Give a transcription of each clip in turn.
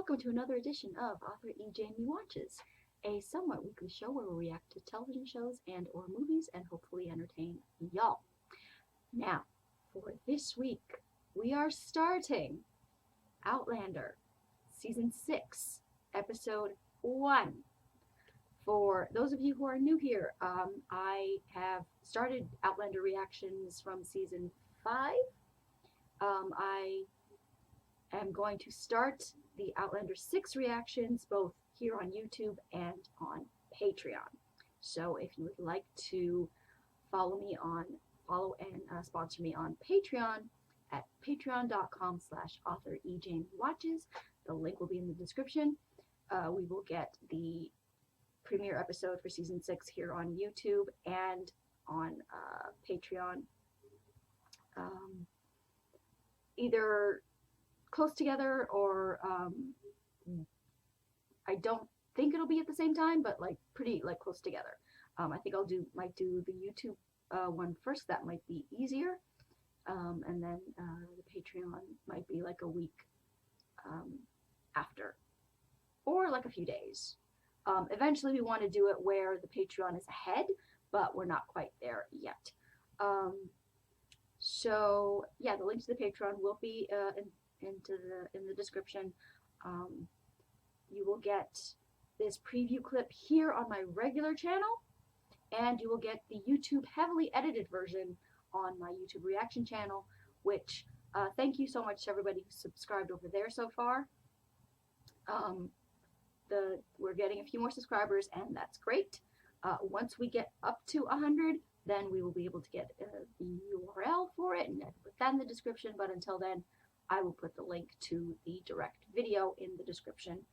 Welcome to another edition of Author Ejamie Watches, a somewhat weekly show where we react to television shows and or movies and hopefully entertain y'all. Now, for this week, we are starting Outlander, Season 6, Episode 1. For those of you who are new here, I have started Outlander reactions from Season 5. I am going to start the Outlander 6 reactions both here on YouTube and on Patreon. So if you would like to follow and sponsor me on Patreon at patreon.com/author-ejamiewatches. The link will be in the description. We will get the premiere episode for Season 6 here on YouTube and on Patreon. Either close together or I don't think it'll be at the same time, but pretty close might think I'll might do the YouTube one first. That might be easier, and then the Patreon might be like a week after, or like a few days. Eventually we want to do it where the Patreon is ahead, but we're not quite there yet. So yeah, the link to the Patreon will be in the description. You will get this preview clip here on my regular channel, and you will get the YouTube heavily edited version on my YouTube reaction channel, which thank you so much to everybody who subscribed over there so far. We're getting a few more subscribers, and that's great. Once we get up to 100, then we will be able to get the URL for it, and I can put that in the description. But until then, I will put the link to the direct video in the description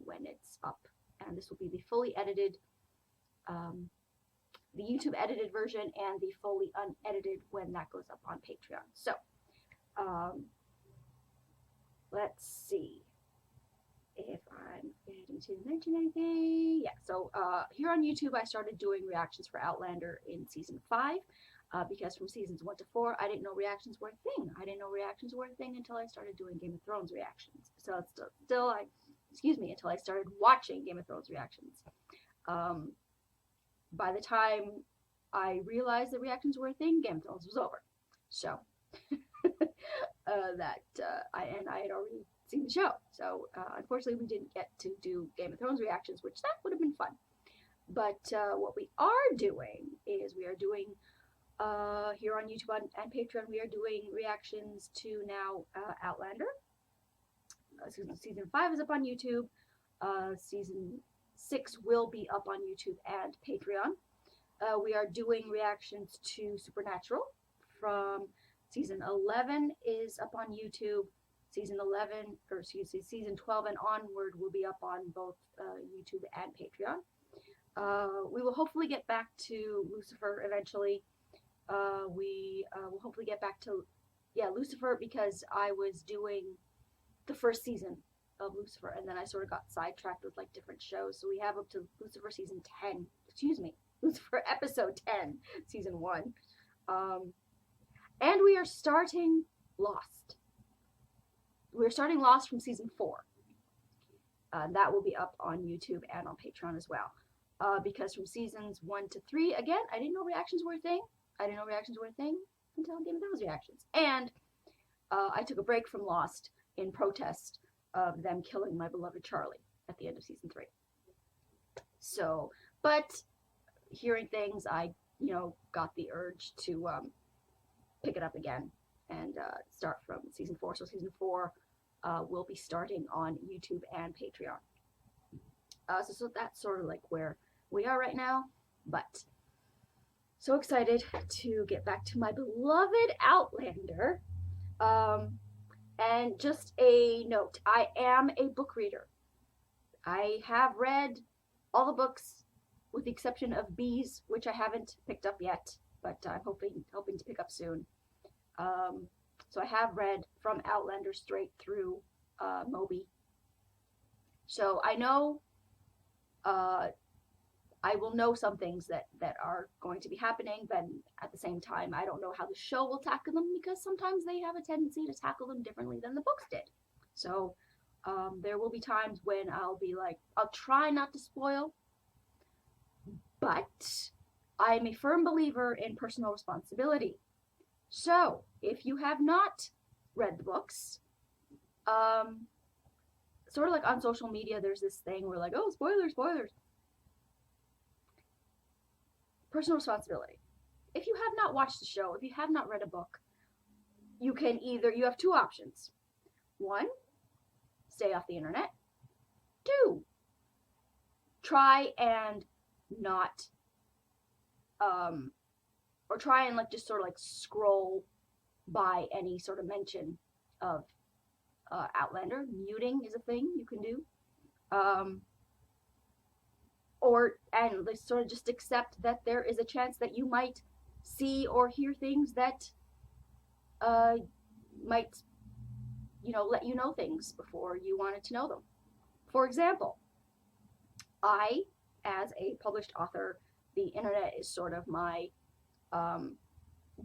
when it's up. And this will be the fully edited, the YouTube edited version, and the fully unedited when that goes up on Patreon. So, let's see if I'm getting to mention anything. Yeah, so here on YouTube, I started doing reactions for Outlander in Season 5. Because from Seasons 1 to 4, I didn't know reactions were a thing. I didn't know reactions were a thing until I started doing Game of Thrones reactions. So it's until I started watching Game of Thrones reactions. By the time I realized that reactions were a thing, Game of Thrones was over. So I had already seen the show. So unfortunately, we didn't get to do Game of Thrones reactions, which that would have been fun. But what we are doing is we are doing here on YouTube and Patreon, we are doing reactions to now Outlander. Season 5 is up on YouTube. Season 6 will be up on YouTube and Patreon. We are doing reactions to Supernatural from Season 11 is up on YouTube. Season 12 and onward will be up on both YouTube and Patreon. We will hopefully get back to Lucifer eventually. We will hopefully get back to Lucifer, because I was doing the first season of Lucifer, and then I sort of got sidetracked with different shows. So we have up to Lucifer Season 10. Lucifer Episode 10, Season 1. And we are starting Lost. We're starting Lost from Season 4. That will be up on YouTube and on Patreon as well. Because from Seasons 1 to 3, again, I didn't know reactions were a thing. Until Game of Thrones reactions. And I took a break from Lost in protest of them killing my beloved Charlie at the end of Season 3. So, but hearing things, I, got the urge to pick it up again and start from Season 4. So Season 4 will be starting on YouTube and Patreon. So that's sort of where we are right now. But so excited to get back to my beloved Outlander. And just a note, I am a book reader. I have read all the books with the exception of Bees, which I haven't picked up yet, but I'm hoping to pick up soon. So I have read from Outlander straight through Moby. So I know I will know some things that are going to be happening, but at the same time, I don't know how the show will tackle them, because sometimes they have a tendency to tackle them differently than the books did. So There will be times when I'll be like, I'll try not to spoil, but I'm a firm believer in personal responsibility. So, if you have not read the books, sort of like on social media, there's this thing where like, oh, spoilers, spoilers. Personal responsibility. If you have not watched the show, if you have not read a book, you have two options. One, stay off the internet. Two, try and not, or try and like just sort of like scroll by any sort of mention of Outlander. Muting is a thing you can do. And like sort of just accept that there is a chance that you might see or hear things that might, let you know things before you wanted to know them. For example, I, as a published author, the internet is sort of my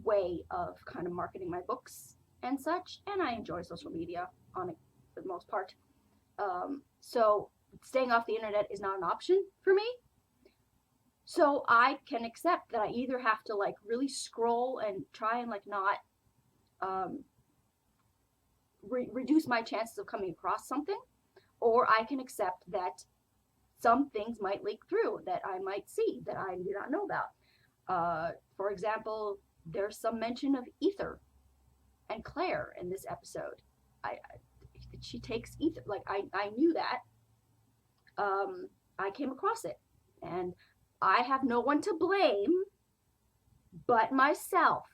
way of kind of marketing my books and such, and I enjoy social media on it for the most part. So staying off the internet is not an option for me. So I can accept that I either have to like really scroll and try and like not reduce my chances of coming across something, or I can accept that some things might leak through that I might see that I do not know about. For example, there's some mention of ether and Claire in this episode. She takes ether. Like I knew that. I came across it, and I have no one to blame but myself.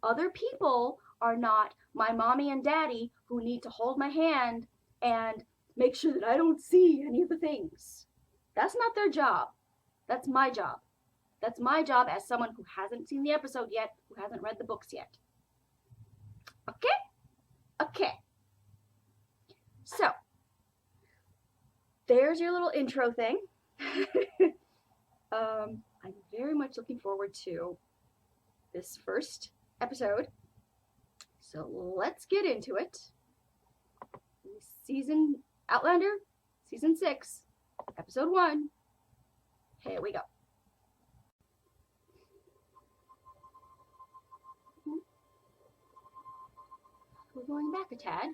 Other people are not my mommy and daddy who need to hold my hand and make sure that I don't see any of the things. That's not their job. That's my job. That's my job as someone who hasn't seen the episode yet, who hasn't read the books yet. Okay? Okay. So, there's your little intro thing. I'm very much looking forward to this first episode. So let's get into it. Outlander, Season 6, Episode 1. Here we go. We're going back a tad.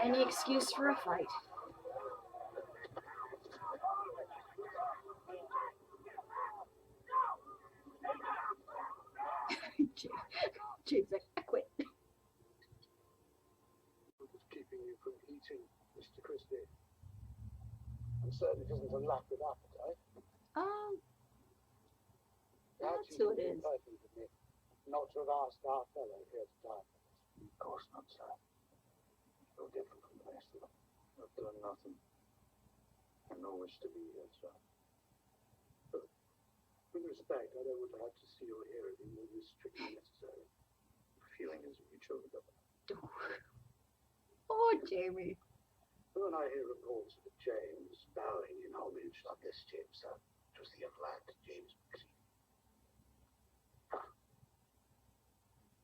Any excuse for a fight. James like, I quit. What's keeping you from eating, Mr. Christie? I'm certain it isn't a lack of appetite. That's who it is. Not to have asked our fellow here to dine with us. Of course not, sir. No different from the rest of them. I've done nothing. I no wish to be here, sir. But with respect, I don't like to see or hear anything more than strictly necessary. The feeling is mutual, Governor. Oh, Jamie. When I hear reports of James bowing in homage like this, James, sir, it was the elect James Maxine.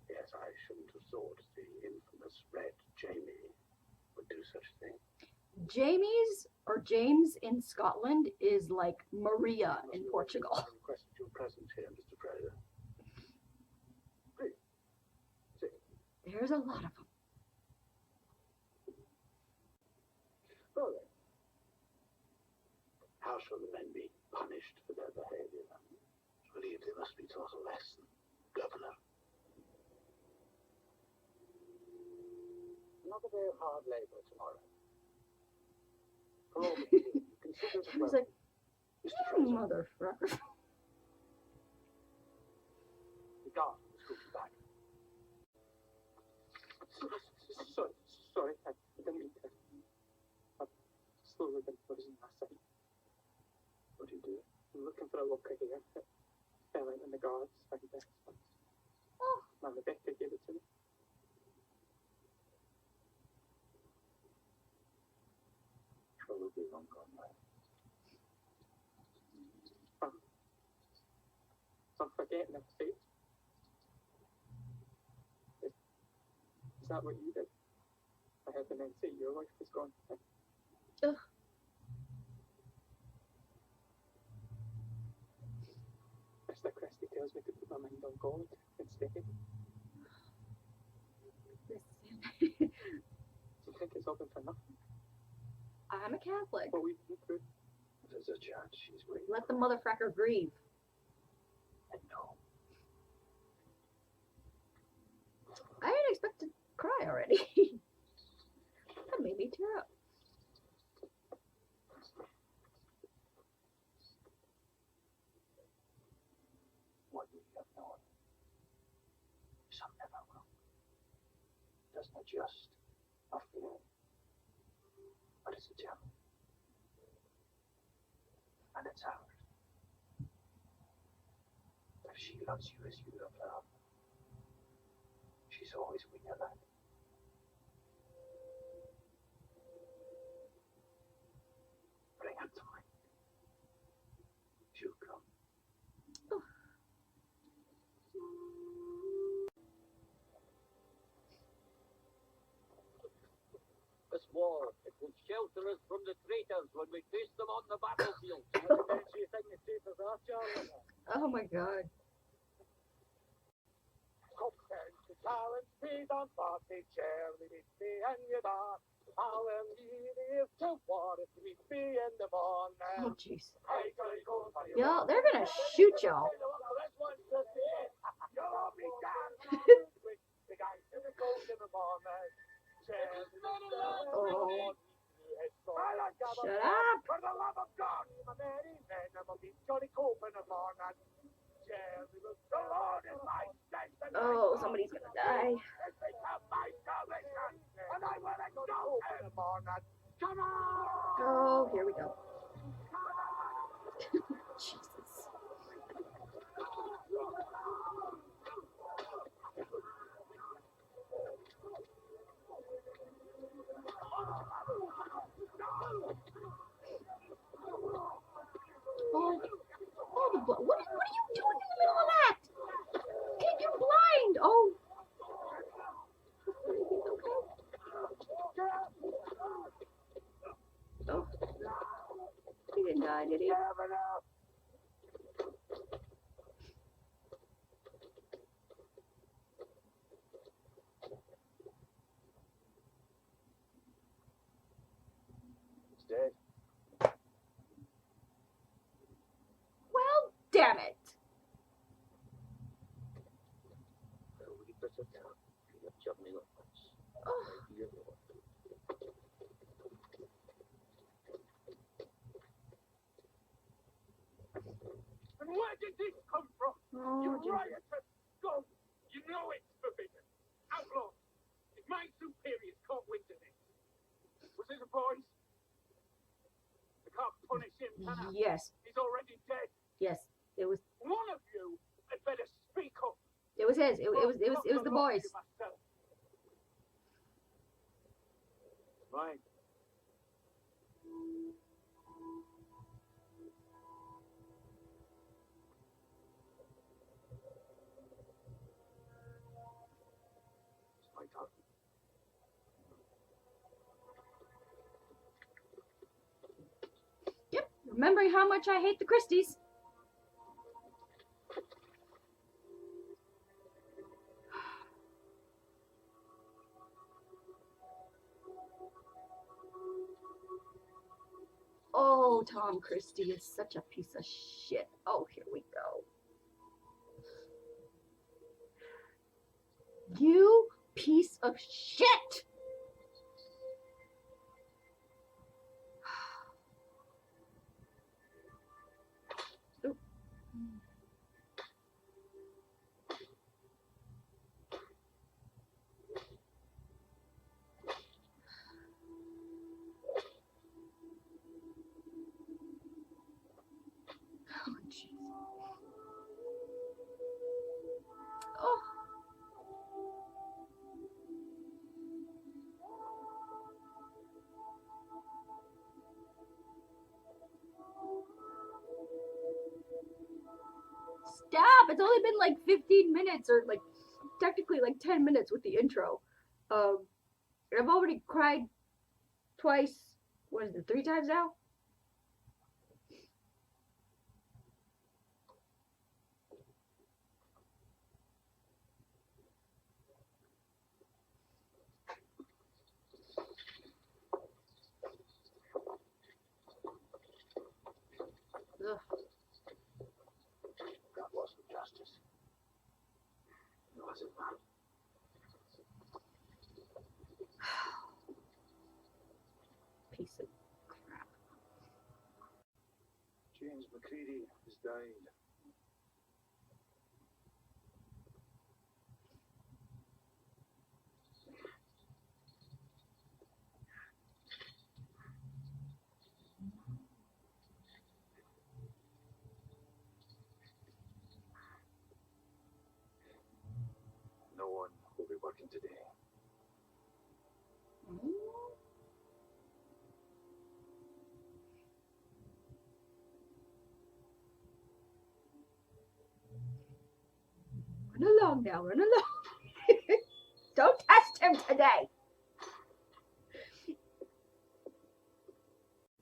Yes, I shouldn't have thought the infamous Red Ejamie would do such a thing. Jamie's or James in Scotland is like Maria in Portugal. I requested your presence here, Mr. Fraser. Please, sit. There's a lot of them. Well then, how shall the men be punished for their behavior? I believe they must be taught a lesson, Governor. Another day of hard labor tomorrow. For all that you consider I was like, Mr. Fraser, motherfucker. the guard was called back. Sorry, I didn't mean to. I'm slower than I was in last time. What do you do? I'm looking for a locker here. It fell out in the guards. I guess. Oh. My Rebecca gave it to me. Probably long gone now. Some forget Eliminating them fate. Is that what you did? I had the men say your life was gone. Ugh. Mr. Christie tells me to put my mind on God instead. Do you think it's all been for nothing? I'm a Catholic. What we've been through? There's a chance she's waiting. Let the motherfucker grieve. I know. I didn't expect to cry already. That made me tear up. What you have known, some never will. Doesn't adjust a feeling, but it's a gem, and it's ours. If she loves you as you love her, she's always with you, lad. Bring her to mind. She'll come. This war, it will shelter us from the traitors when we face them on the battlefield. Oh my god. Talent speed on party chair, we be and you are. How will you live to war if we be in the morning? Oh jeez. Y'all, they're gonna shoot y'all. Oh. Shut up. For the love of God, my merry men, I'm a big Johnny Cope in the morning. The Lord is my strength and Oh, somebody's gonna die. it's become my salvation, and I will exalt him. Come on! Oh, here we go. Jesus. Oh, the blood. What are you doing in the middle of that? Kid, you're blind. Oh. Oh. He didn't die, did he? He's dead. Well, damn it. A wee bit of time for your journey onwards. Oh. My dear Lord. And where did this come from? Oh, You Jesus. riotous scum! You know it's forbidden. Outlaw! If my superiors can't win today, was it the boys? I can't punish him, can I? Yes. He's already dead. Yes. It was. One of you had better speak up. It was his. It was the boys. Right. It's my turn. Yep. Remembering how much I hate the Christies. Oh, Tom Christie is such a piece of shit. Oh, here we go. You piece of shit! Oop. Oh, jeez. Oh. up. It's only been like 15 minutes or like technically like 10 minutes with the intro. I've already cried twice. What is it, 3 times now? Ugh. That wasn't justice. Was it, man? Piece of crap. James McCready has died. No one will be working today. Run along now, run along. Don't test him today.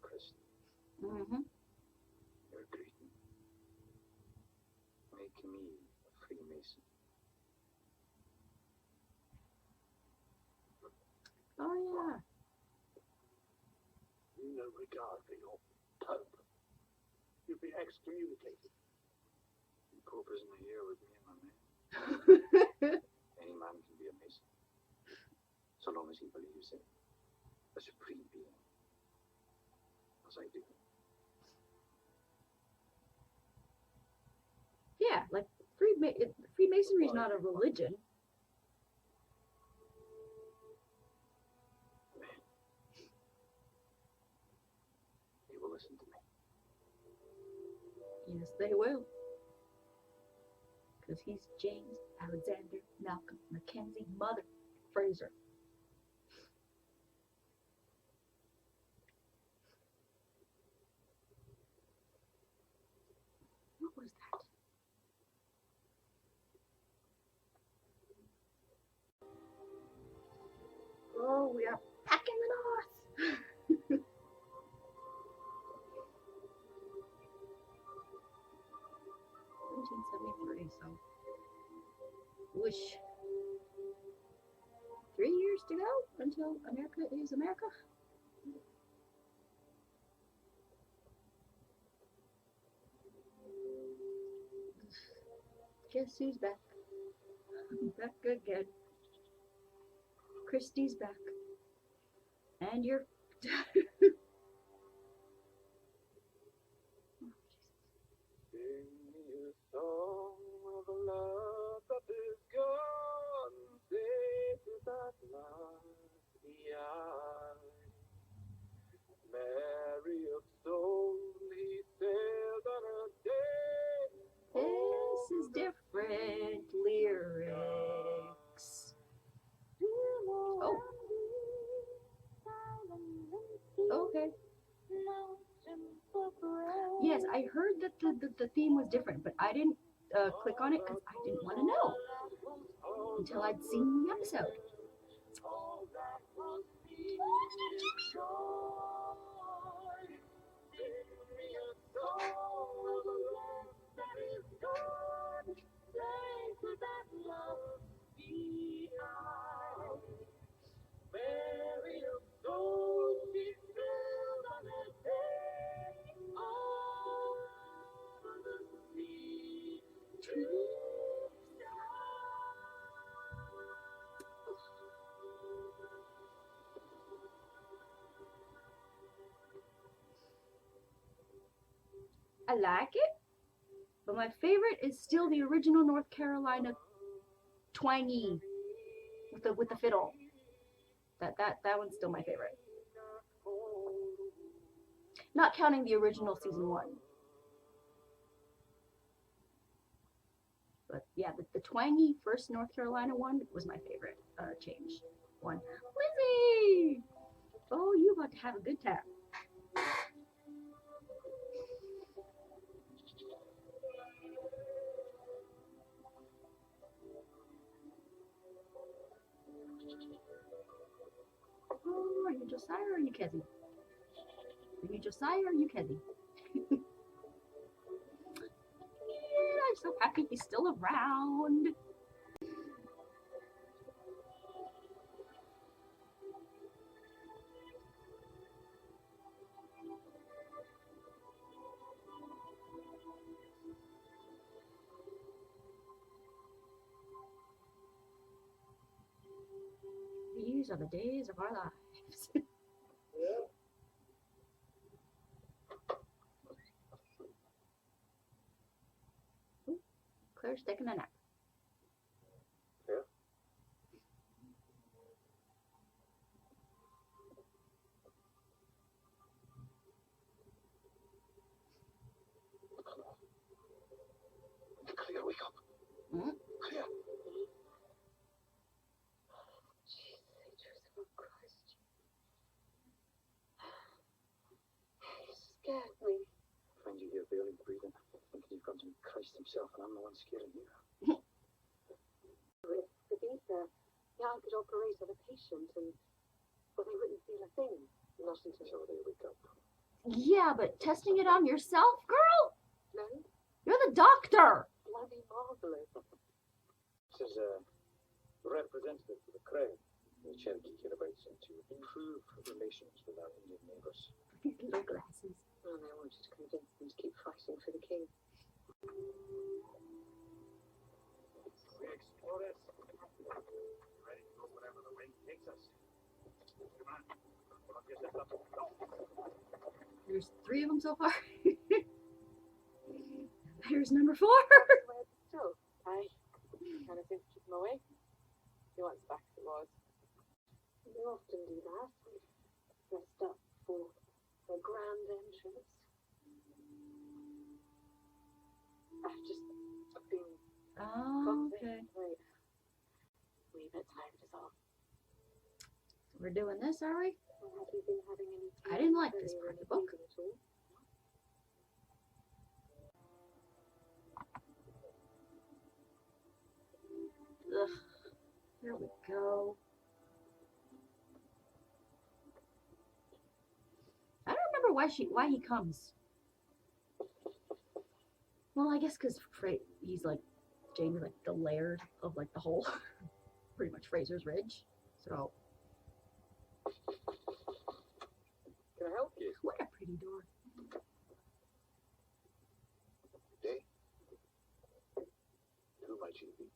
Christie, Mm-hmm. you're greeting. Make me a Freemason. Oh yeah. No regard for your Pope. You've been excommunicated. The Pope isn't here with me and my men. Any man can be a Mason, so long as he believes in a supreme being, as I do. Yeah, like Freemasonry is not a religion. Men, you will listen to me. Yes, they will. Because he's James Alexander Malcolm Mackenzie, Mother Fraser. What was that? Oh, we are back in the north. 1773, so wish 3 years to go until America is America. Guess who's back? Back again. Christie's back. And you're Sing me a song of a love that is gone. Say to that lusty eye, Mary of soul, he sailed on a day. This is different lyrics. Oh. Okay. Yes, I heard that the theme was different, but I didn't click on it because I didn't want to know until I'd seen the episode. I like it, but my favorite is still the original North Carolina twangy with the fiddle. That one's still my favorite. Not counting the original season 1. But yeah, the twangy first North Carolina one was my favorite change one. Lizzie! Oh, you about to have a good time. Josiah or are you Kezzy? Are you Josiah or are you Kezzy? I'm so happy he's still around. These are the days of our lives. Ooh, Claire's taking a nap. Yeah. Clear, wake up. Hmm? Clear. Scared me. Find you here barely breathing, thinking you've gone to meet Christ himself, and I'm the one scaring you. For these, yeah, I could operate on a patient, but they wouldn't feel a thing. Not until they wake up. Yeah, but testing it on yourself, girl? No, You're the doctor. bloody marvelous. This is a representative for the crown in the Cherokee hereabouts and to improve relations with our Indian neighbours. These little glasses. And I wanted to convince them to keep fighting for the king. We explorers, ready to go wherever the wind takes us. Come on, put up your zip up. There's 3 of them so far. There's number 4. Where's the stove? I kind of think to keep him away. He wants back to the wars. We often do that. Dressed up for a grand entrance. I've just been Oh, okay. wait. Wee bit tired is all. We're doing this, are we? Or have you been having any tea I didn't like this earlier part of in the book. evening at all? Ugh. There we go. I don't remember why he comes. Well, I guess because he's like Jamie's like the laird of like the whole, pretty much Frasers Ridge. So Can I help you? what a pretty door. Day? Who might you be?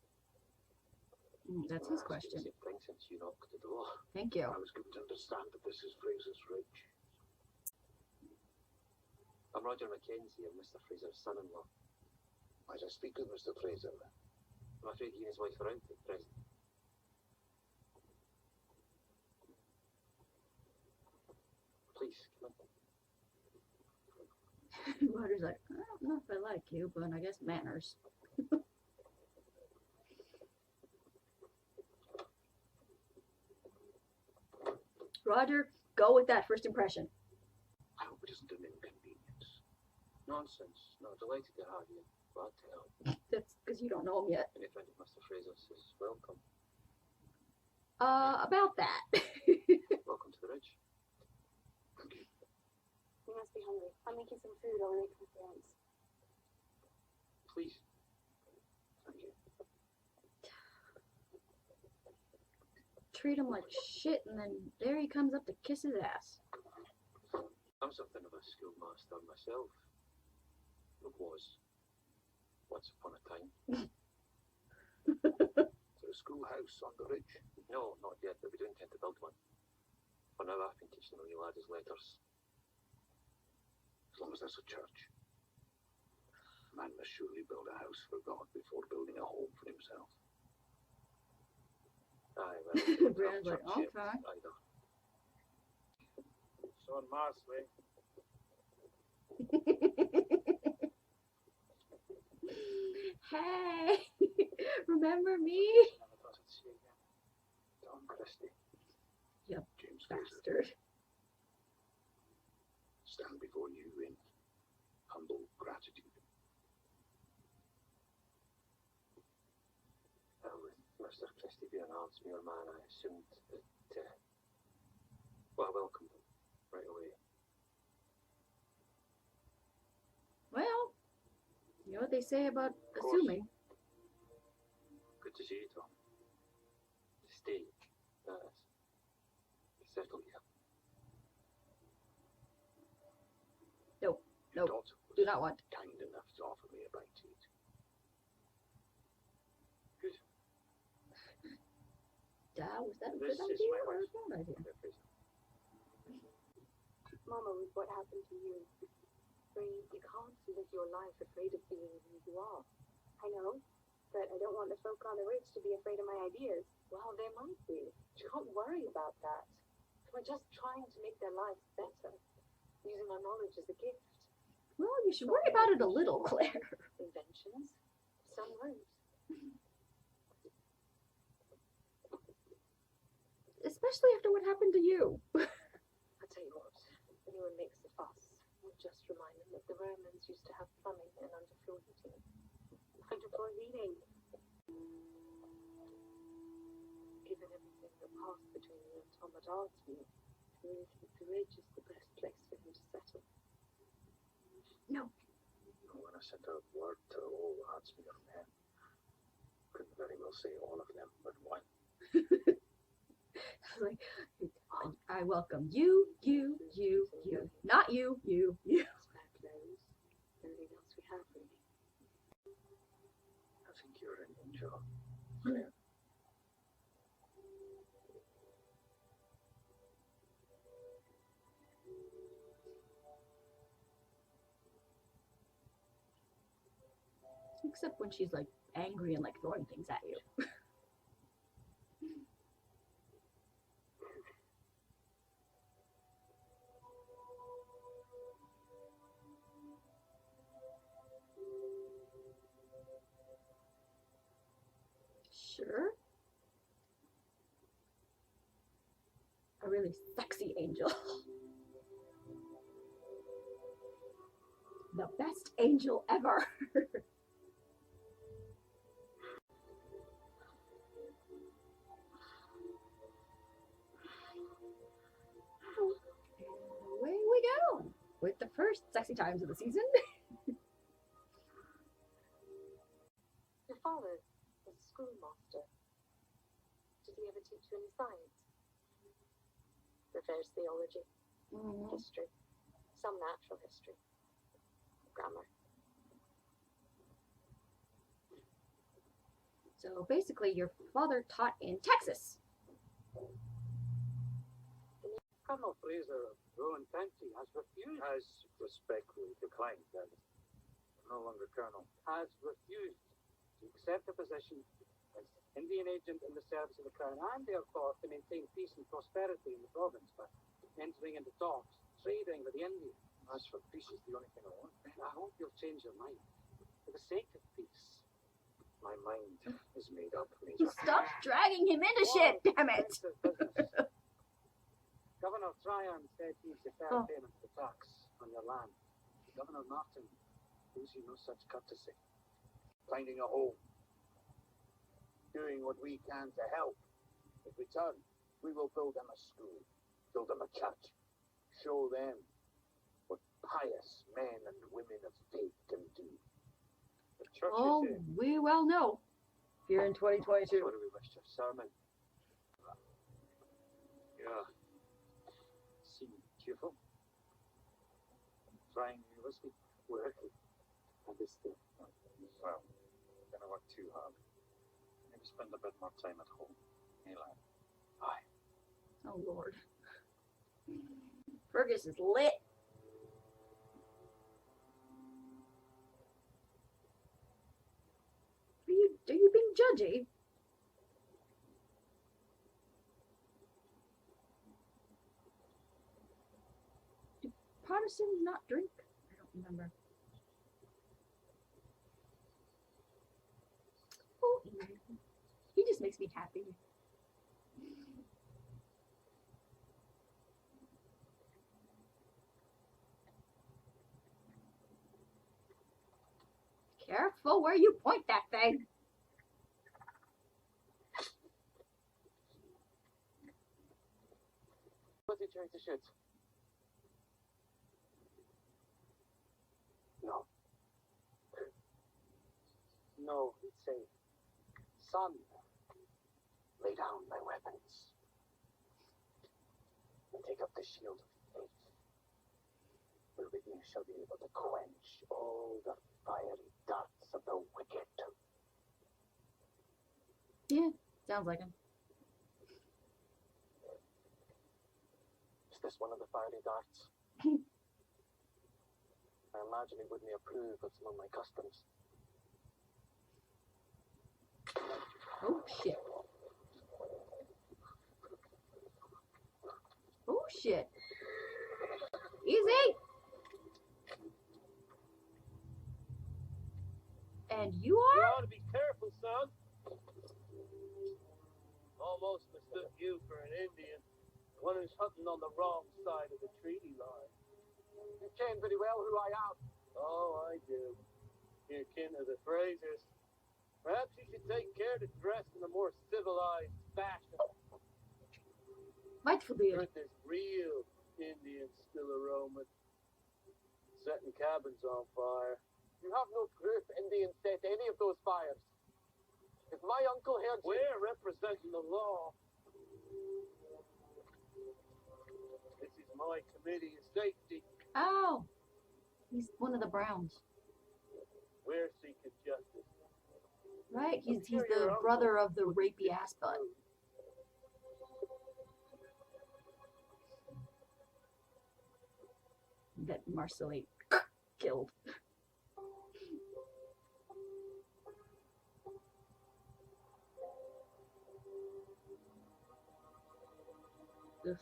That's his question. Same thing since you knocked the door. Thank you. I was given to understand that this is Fraser's Ridge. I'm Roger Mackenzie. I'm Mr. Fraser's son-in-law. Might I speak with Mr. Fraser? I'm afraid he and his wife are out at present. Please, come in. Roger's like, I don't know if I like you, but I guess manners. Roger, go with that first impression. I hope it isn't an inconvenience. Nonsense. No, delighted to have you. Glad to help. That's because you don't know him yet. Any friend of Mr. Fraser's is welcome. About that. Welcome to the Ridge. Thank you. You must be hungry. I'm making some food while we make conference. Please. Thank you. Treat him like shit, and then there he comes up to kiss his ass. I'm something of a schoolmaster myself. It was. Once upon a time. Is there a schoolhouse on the ridge? No, not yet, but we do intend to build one. For now, I've been teaching the wee lad his letters. As long as there's a church. Man must surely build a house for God before building a home for himself. Aye, well, we don't have Brian's like, church yet okay. either. Son Marsley. Hey, remember me? None of us would see again. Tom Christie. Yep, James Fraser. bastard. Stand before you in humble gratitude. With Mr. Christie being an Ardsmuir man, I assumed that, Well, I welcomed them right away. Well, you know what they say about Of course. assuming. Good to see you, Tom. Stay. Settle here. No, Your no, daughter was do not want. kind enough to offer me a bite to eat. Good. Was that a This good is idea my or a wife. bad idea? Mama, with what happened to you, you can't live your life afraid of being who you are. I know, but I don't want the folk on the ridge to be afraid of my ideas. Well, they might be. You can't worry about that. We're just trying to make their lives better, using our knowledge as a gift. Well, you should worry about it a little, Claire. Inventions, some roots. Especially after what happened to you. I'll tell you what, if anyone makes a fuss, we'll just remind them that the Romans used to have plumbing and underfloor heating. Underfloor heating. Given everything that passed between you and Tom at our team, I really think the ridge is the best place for him to settle. No. When I sent out word to all Artsmere men, couldn't very well say all of them, but one. Like, I welcome you. Not you. Spare clothes, everything else we have, really. I think you're an angel, Claire. Except when she's like angry and like throwing things at you. Sure. A really sexy angel. The best angel ever. Away we go with the first sexy times of the season. Your father was a schoolmaster. Did he ever teach you any science? Refers theology, history, some natural history, grammar. So basically, your father taught in Texas. Colonel Fraser of Rowan County has refused. Has respectfully declined, then. No longer colonel. Has refused to accept a position as Indian agent in the service of the Crown, and therefore to maintain peace and prosperity in the province by entering into talks, trading with the Indians. As for peace is the only thing I want. I hope you'll change your mind. For the sake of peace. My mind is made up, Major. Stop dragging him into shit, damn it! Governor Tryon said he's deferred payment of the tax on your land. Governor Martin owes you no such courtesy. Finding a home. Doing what we can to help. In return, we will build them a school. Build them a church. Show them what pious men and women of faith can do. The church Oh, is in. we well know. Here in 2022. Sorry we missed your sermon. Yeah. Seem cheerful. Trying university. Working. And this thing. Well, gonna work too hard. Maybe spend a bit more time at home. Hey, lad. Aye. Oh, Lord. Fergus is lit. Are you being judgy? Do Protestants not drink? I don't remember. Oh, he just makes me happy. Careful where you point that thing. Was he trying to shoot? No. No, he'd say, son, lay down thy weapons and take up the shield of faith, wherewith you shall be able to quench all the fiery darts of the wicked. Yeah, sounds like him. Is this one of the fiery darts? I imagine he wouldn't approve of some of my customs. Oh shit. Oh shit. Easy. And you You are? ought to be careful, son. Almost mistook you for an Indian, one who's hunting on the wrong side of the treaty line. You ken very well who I am. Oh, I do. You're kin to the Frasers. Perhaps you should take care to dress in a more civilized fashion. Might forbid. Heard there's real Indians still a roaming, setting cabins on fire. You have no proof Indians set any of those fires. If my uncle heard you... We're representing the law. This is my committee of safety. Oh. He's one of the Browns. We're seeking justice. Right? He's sure the your brother uncle of the rapey ass butt. That Marcelli killed. Ugh.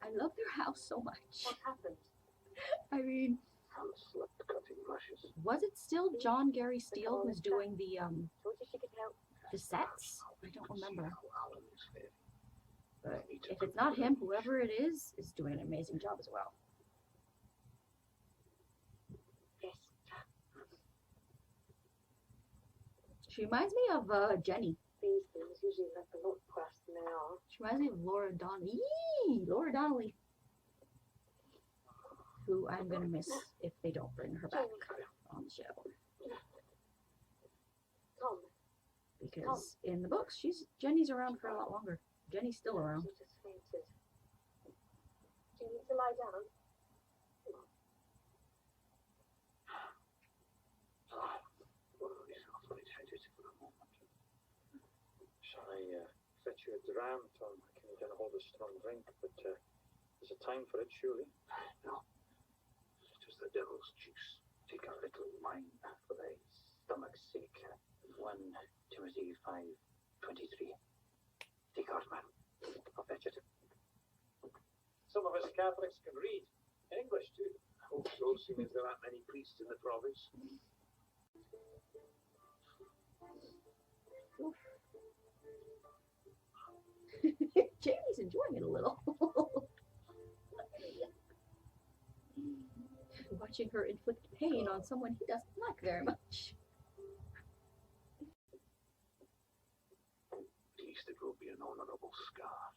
I love their house so much. What happened? I mean, Hans slept cutting brushes. was it still John Gary Steele who's doing the Told you she could help. sets? I don't remember. Outlander's fair. But if it's not him, whoever it is doing an amazing job as well. Yes. She reminds me of Jenny. These things usually look a lot worse than they are. She reminds me of Laura Donnelly. Yee! Laura Donnelly. Who I'm gonna miss if they don't bring her back on the show. Tom, Because in the books, Jenny's around for a lot longer. Jenny's still around. she just fainted. Do you need to lie down? He's awfully headed for a moment. Shall I fetch you a dram, Tom? I can get a hold of strong drink, but there's a time for it, surely. No. It is the devil's juice. Take a little wine for thy stomach's sake. 1 Timothy 5:23. Take heart, man. I'll fetch it. Some of us Catholics can read. English, too. I hope so, seeing as there aren't many priests in the province. Jamie's enjoying it a little. Watching her inflict pain on someone he doesn't like very much. At least it will be an honourable scar.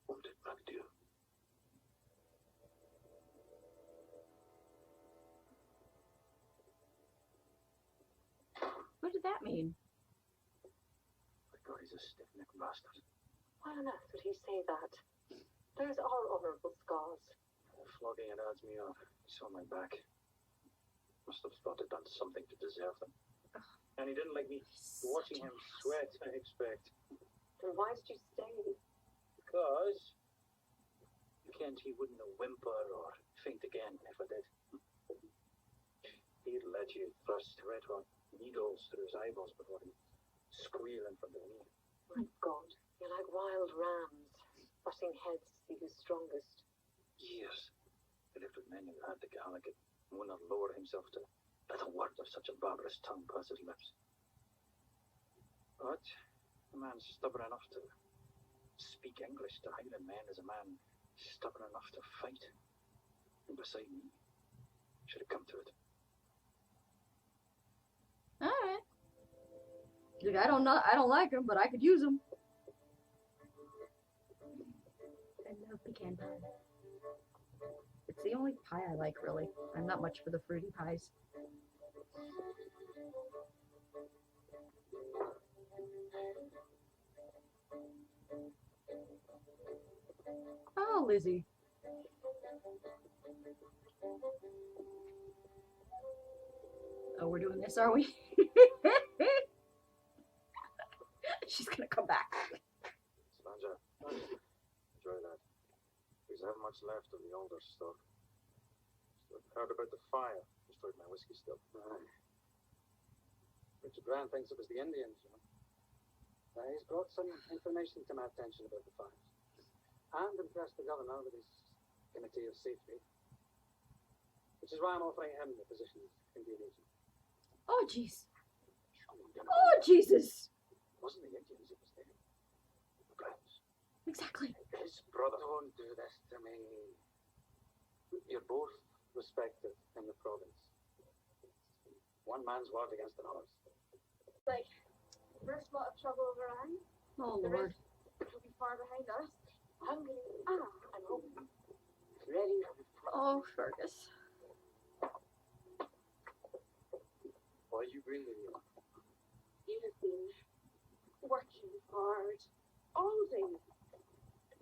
Won't it, Black Dew? What did that mean? That guy's a stiff-necked bastard. Why on earth would he say that? Those are honourable scars. Flogging it adds me off. He saw my back. Must have thought I'd done something to deserve them. And he didn't like me watching him sweat, I expect. Then why did you stay? Because Kent, he wouldn't have whimper or faint again if I did. He'd let you thrust red-hot needles through his eyeballs before he'd squeal in front of me. My God, you're like wild rams, butting heads to see who's strongest. Years he lived with men who had the Gallagher and would not lower himself to let a word of such a barbarous tongue pass his lips. But a man stubborn enough to speak English to Highland men is a man stubborn enough to fight. And beside me, should have come to it. Alright. She's like, I don't like them, but I could use them. I love pecan pie. It's the only pie I like, really. I'm not much for the fruity pies. Oh, Lizzie. Oh, we're doing this, are we? She's gonna come back. Slanja, enjoy that. We have much left of the older stuff. Heard about the fire. Destroyed my whiskey still. Richard Brown thinks it was the Indians, you know. He's brought some information to my attention about the fires. And impressed the governor with his committee of safety. Which is why I'm offering him the position of Indian agent. Oh, jeez. Oh, Jesus. It wasn't the Indians, it was them. The Browns. Exactly. His brother. Don't do this to me. You're both respected in the province. One man's word against another's. Like, first lot of trouble overrun. Oh, The Lord. rest will be far behind us. I'm hoping. Ready. Oh, Fergus. Why are you bringing me? You have been working hard all day.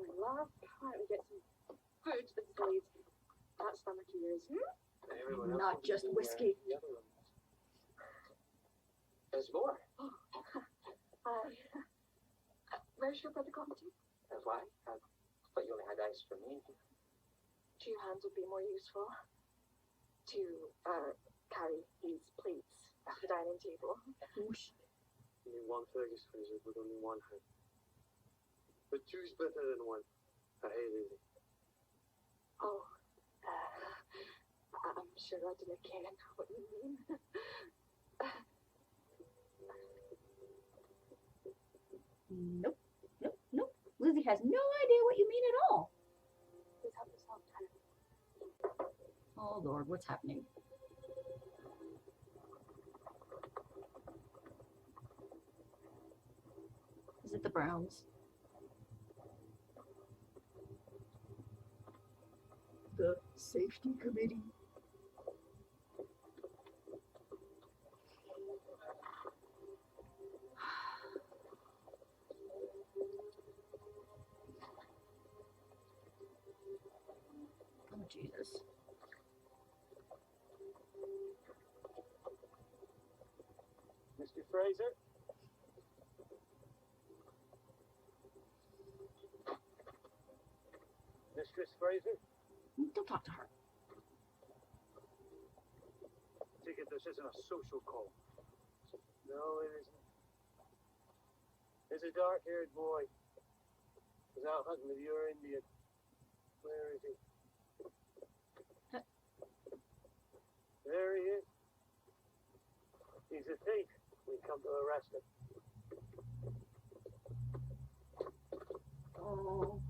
My last part to get some food besides that stomach of yours. Everyone else Not will be just doing whiskey. The other ones. There's more. Where's your brother gone to? Why? I thought you only had ice for me. 2 hands would be more useful to carry these plates at the dining table. Whoosh. Only one Fergus Fraser with only one hand. But two's better than one. I hate it. Oh, I'm sure I didn't care what you mean. Nope. Nope. Nope. Lizzie has no idea what you mean at all. Please help yourself, Tyler. Oh, Lord, what's happening? Is it the Browns? The safety committee. Oh, Jesus. Mr. Fraser? Mistress Fraser? Don't talk to her. Take it this isn't a social call. No, it isn't. There's a dark-haired boy. Was out hunting with your Indian. Where is he? There he is. He's a thief. We come to arrest him. Oh.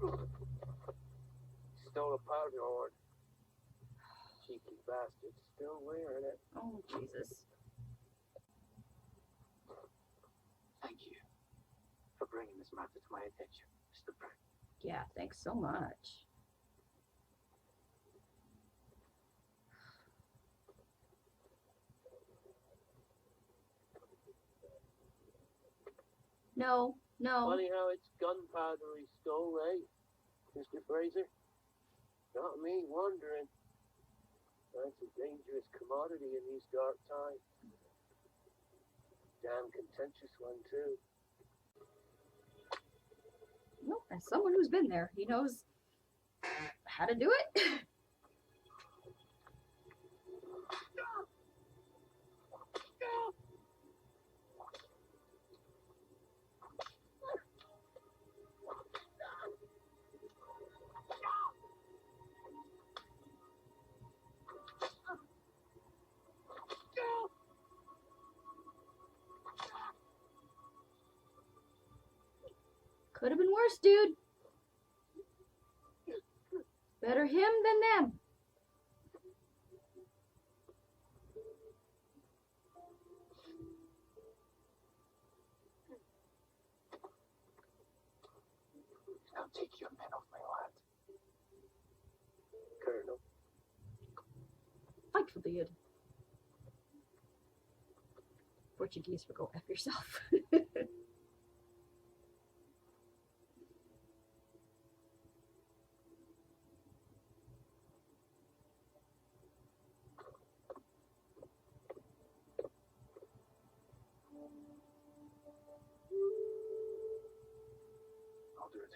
Stole a powder horn. Cheeky bastard. Still wearing it. Oh, Jesus. Thank you for bringing this matter to my attention, Mr. Brown. Yeah, thanks so much. No, no. Funny how it's gunpowder he stole, eh, Mr. Fraser? Got me wondering. That's a dangerous commodity in these dark times. Damn contentious one, too. Well, as someone who's been there, he knows how to do it. Could have been worse, dude. Better him than them. take your men off my land. Colonel. Fight for the good. Portuguese for go F yourself. I'll do it.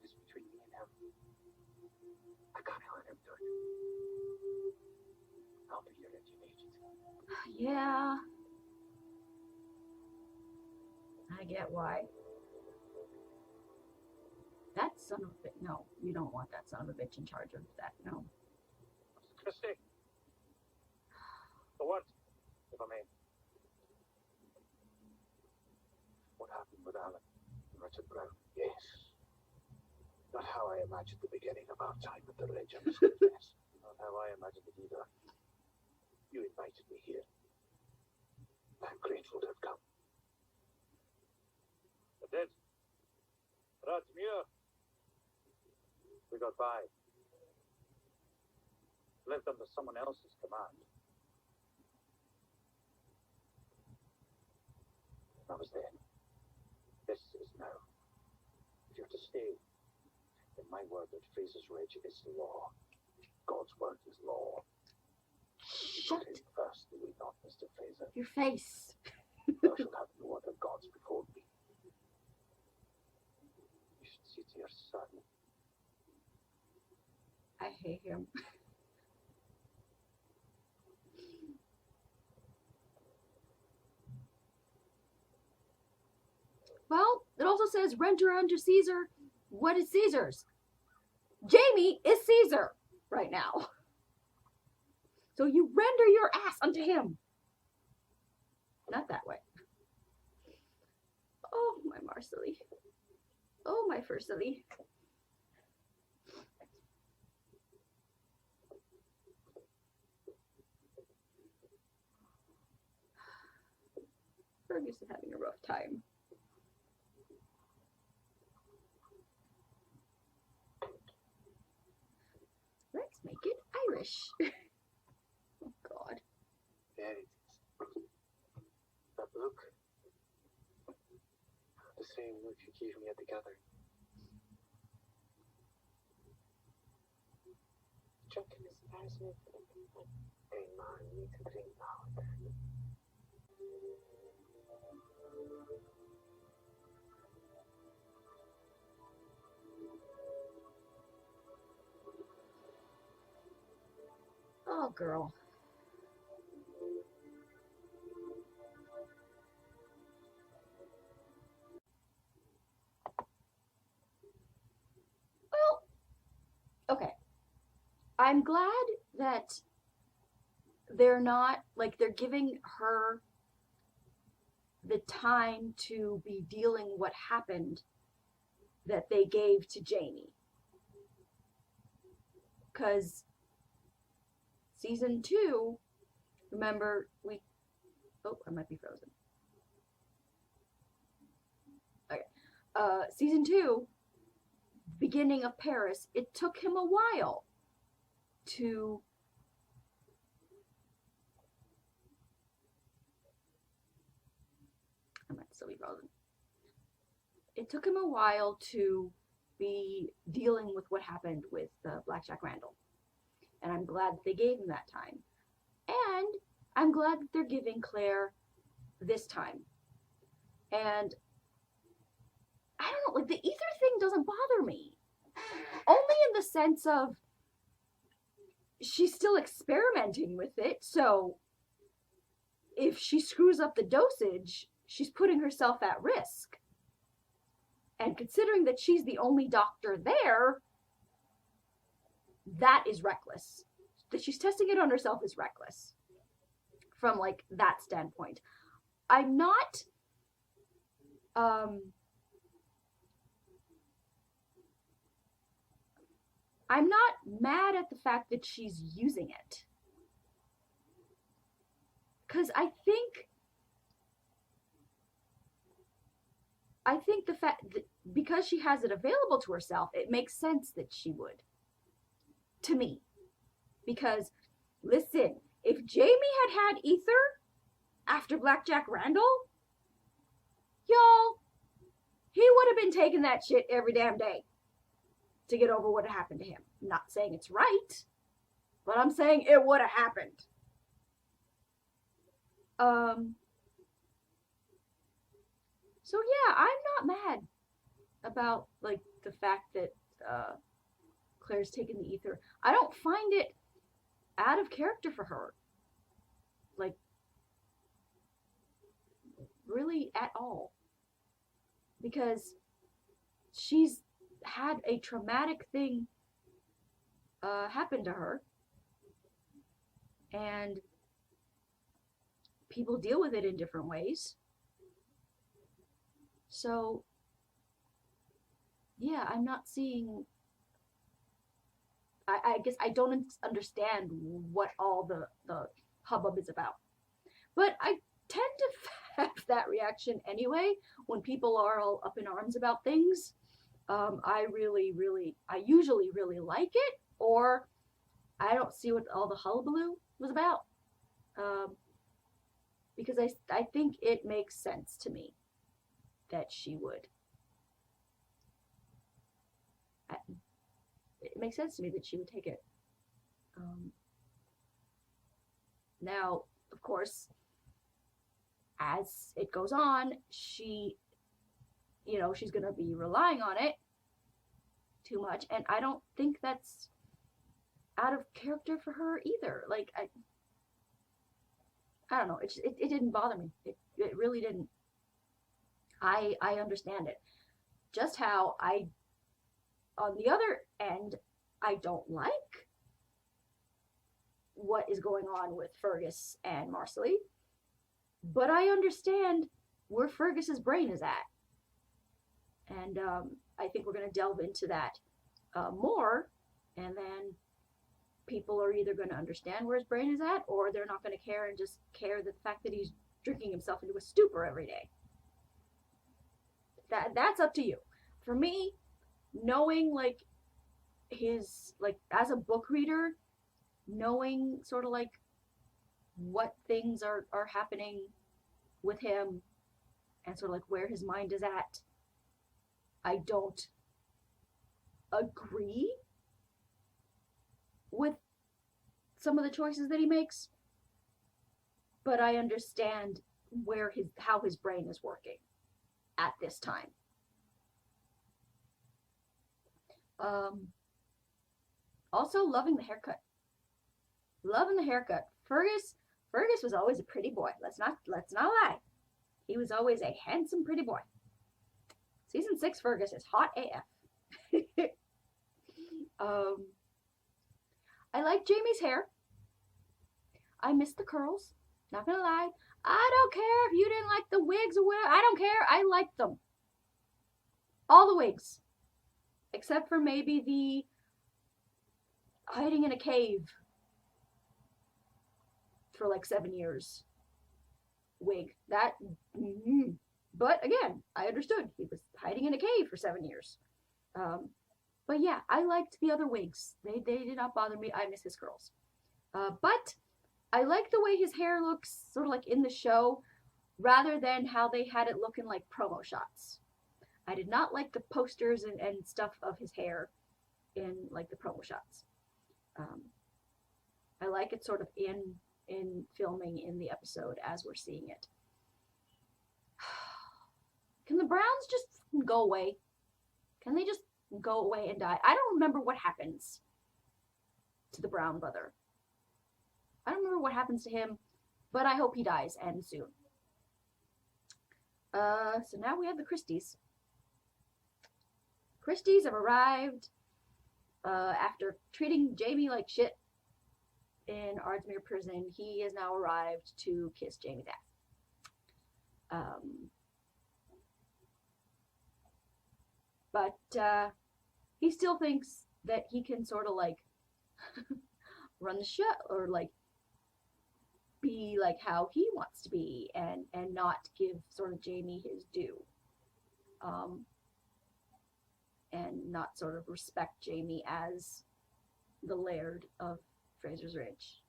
It's between me and him. I can't let him do it. I'll be your Ejamie agent. Yeah. I get why. That son of a bitch. No, you don't want that son of a bitch in charge of that. No. Christie. The word, if I may. What happened with Alan and Richard Brown? Yes. Not how I imagined the beginning of our time at the Ridge, I must confess. Not how I imagined it either. You invited me here. I'm grateful to have come. I did. Muir. We got by. Lived under someone else's command. I was there. This is now. If you're to stay, then my word at Frasers Ridge is law. God's word is law. Shut Put him first, do we not, Mr. Fraser? your face. Thou shalt have no other gods before me. You should see to your son. I hate him. Well, it also says render unto Caesar what is Caesar's. Jamie is Caesar right now. So you render your ass unto him. Not that way. Oh, my Marcelly. Oh, my Fursilly. Fergus is having a rough time. Let's make it Irish. Oh, God. There it is. That look. The same look you gave me at the gathering. Drunkenness empowers me for everything. A man needs to drink now and then. Oh, girl. Well, okay. I'm glad that they're not, like, they're giving her the time to be dealing what happened that they gave to Jamie. Because season 2, remember, I might be frozen. Okay. Season 2, beginning of Paris, it took him a while to I might still be frozen. It took him a while to be dealing with what happened with Blackjack Randall. And I'm glad that they gave him that time. And I'm glad that they're giving Claire this time. And I don't know, like, the ether thing doesn't bother me. Only in the sense of she's still experimenting with it, so if she screws up the dosage, she's putting herself at risk. And considering that she's the only doctor there, that is reckless. That she's testing it on herself is reckless. From, like, that standpoint. I'm not mad at the fact that she's using it. Because I I think the fact that because she has it available to herself, it makes sense that she would. To me. Because, listen, if Jamie had ether after Blackjack Randall, y'all, he would have been taking that shit every damn day to get over what had happened to him. I'm not saying it's right, but I'm saying it would have happened. So yeah, I'm not mad about like the fact that Claire's taken the ether. I don't find it out of character for her. Like, really at all. Because she's had a traumatic thing happen to her. And people deal with it in different ways. So, yeah, I'm not seeing... I guess I don't understand what all the hubbub is about. But I tend to have that reaction anyway when people are all up in arms about things. I usually really like it, or I don't see what all the hullabaloo was about. Because I think it makes sense to me that she would. It makes sense to me that she would take it. Now, of course, as it goes on, she's going to be relying on it too much, and I don't think that's out of character for her either. Like, I don't know. It didn't bother me. It really didn't. I understand it. Just how on the other end, I don't like what is going on with Fergus and Marcelly, but I understand where Fergus's brain is at. And I think we're going to delve into that more, and then people are either going to understand where his brain is at, or they're not going to care and just care the fact that he's drinking himself into a stupor every day. That's up to you. For me, knowing like his, like, as a book reader, knowing sort of like what things are happening with him and sort of like where his mind is at, I don't agree with some of the choices that he makes, but I understand how his brain is working at this time. Also, loving the haircut. Fergus was always a pretty boy. Let's not lie. He was always a handsome, pretty boy. Season 6 Fergus is hot AF. I like Jamie's hair. I miss the curls. Not gonna lie. I don't care if you didn't like the wigs or whatever. I don't care. I liked them. All the wigs. Except for maybe the hiding in a cave for like 7 years wig. That, but again, I understood. He was hiding in a cave for 7 years. But yeah, I liked the other wigs. They did not bother me. I miss his curls. But I like the way his hair looks sort of like in the show, rather than how they had it looking like promo shots. I did not like the posters and stuff of his hair in like the promo shots. I like it sort of in filming in the episode as we're seeing it. Can the Browns just go away? Can they just go away and die? I don't remember what happens to the Brown brother. I don't remember what happens to him, but I hope he dies, and soon. So now we have the Christies. Christies have arrived after treating Jamie like shit in Ardsmere prison. He has now arrived to kiss Jamie's ass. But he still thinks that he can sort of like run the show, or like be like how he wants to be, and not give sort of Jamie his due. and not sort of respect Ejamie as the Laird of Frasers Ridge.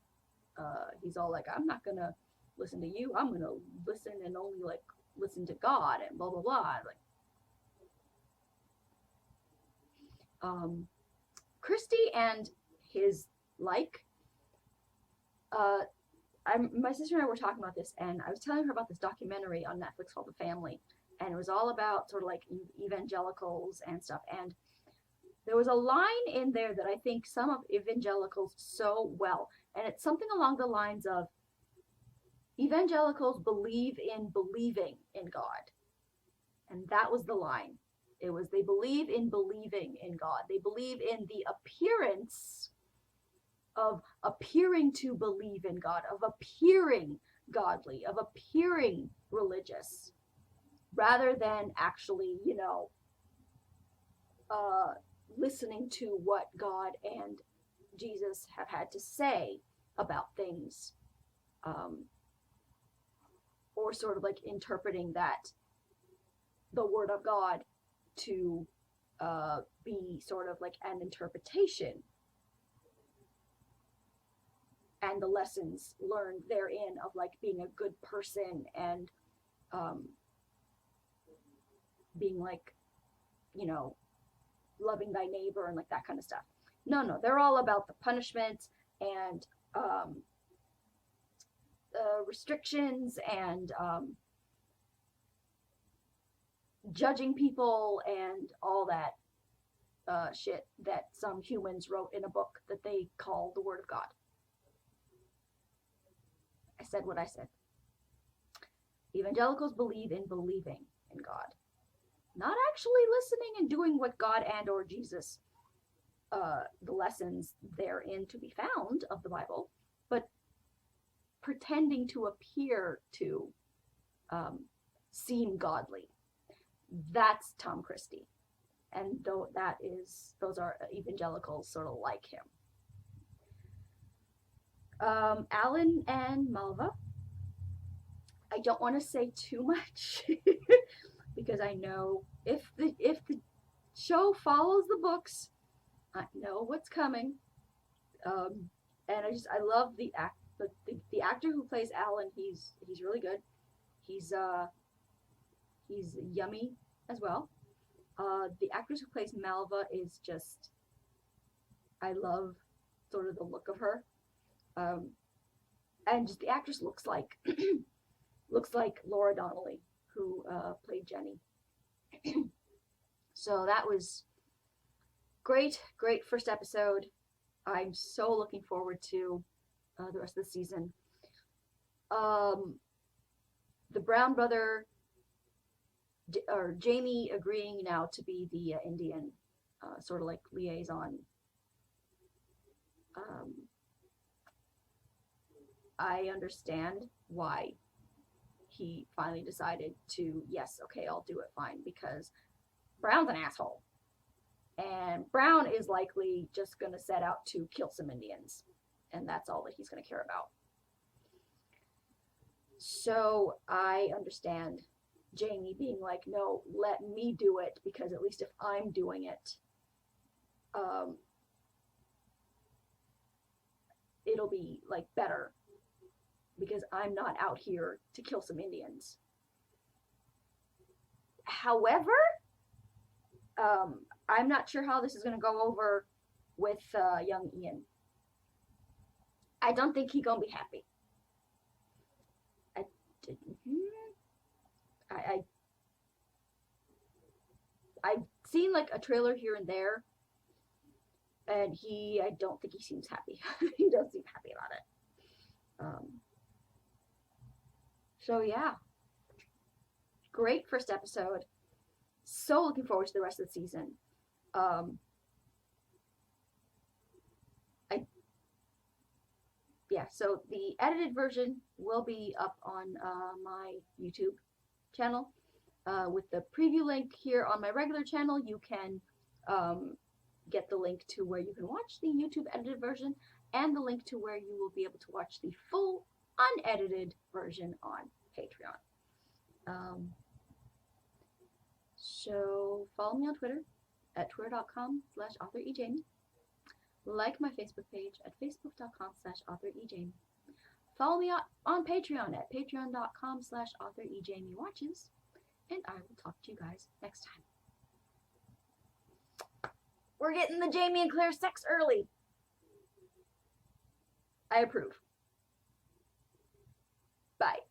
He's all like, I'm not gonna listen to you. I'm gonna listen and only like listen to God and blah blah blah. Like, Christie and his like, my sister and I were talking about this, and I was telling her about this documentary on Netflix called The Family, and it was all about sort of like evangelicals and stuff. And there was a line in there that I think some of evangelicals so well, and it's something along the lines of evangelicals believe in believing in God. And that was the line. It was they believe in believing in God. They believe in the appearance of appearing to believe in God, of appearing godly, of appearing religious, rather than actually, listening to what God and Jesus have had to say about things, or sort of like interpreting that the word of God to be sort of like an interpretation, and the lessons learned therein of like being a good person and being like, loving thy neighbor and like that kind of stuff. No, they're all about the punishment and restrictions and judging people and all that shit that some humans wrote in a book that they call the Word of God. I said what I said. Evangelicals believe in believing in God, not actually listening and doing what God and or Jesus, the lessons therein to be found of the Bible, but pretending to appear to seem godly. That's Tom Christie, and those are evangelicals sort of like him. Alan and Malva, I don't want to say too much because I know if the show follows the books, I know what's coming. And I love the actor who plays Alan. He's really good. He's yummy as well. The actress who plays Malva is just, I love sort of the look of her. And just the actress looks like Laura Donnelly, who played Jenny. So that was great first episode. I'm so looking forward to the rest of the season. The Brown brother, or Ejamie, agreeing now to be the Indian sort of like liaison. I understand why he finally decided to, yes, okay, I'll do it, fine, because Brown's an asshole. And Brown is likely just going to set out to kill some Indians. And that's all that he's going to care about. So I understand Ejamie being like, no, let me do it, because at least if I'm doing it, it'll be like better, because I'm not out here to kill some Indians. However, I'm not sure how this is going to go over with young Ian. I don't think he's going to be happy. I've seen like a trailer here and there, and I don't think he seems happy. He doesn't seem happy about it. So yeah, great first episode. So looking forward to the rest of the season. So the edited version will be up on my YouTube channel. With the preview link here on my regular channel, you can get the link to where you can watch the YouTube edited version, and the link to where you will be able to watch the full unedited version on Patreon. follow me on Twitter at twitter.com/author-ejamie. Like my Facebook page at facebook.com/author-ejamie. Follow me on Patreon at patreon.com/author-ejamiewatches. And I will talk to you guys next time. We're getting the Jamie and Claire sex early. I approve. Bye.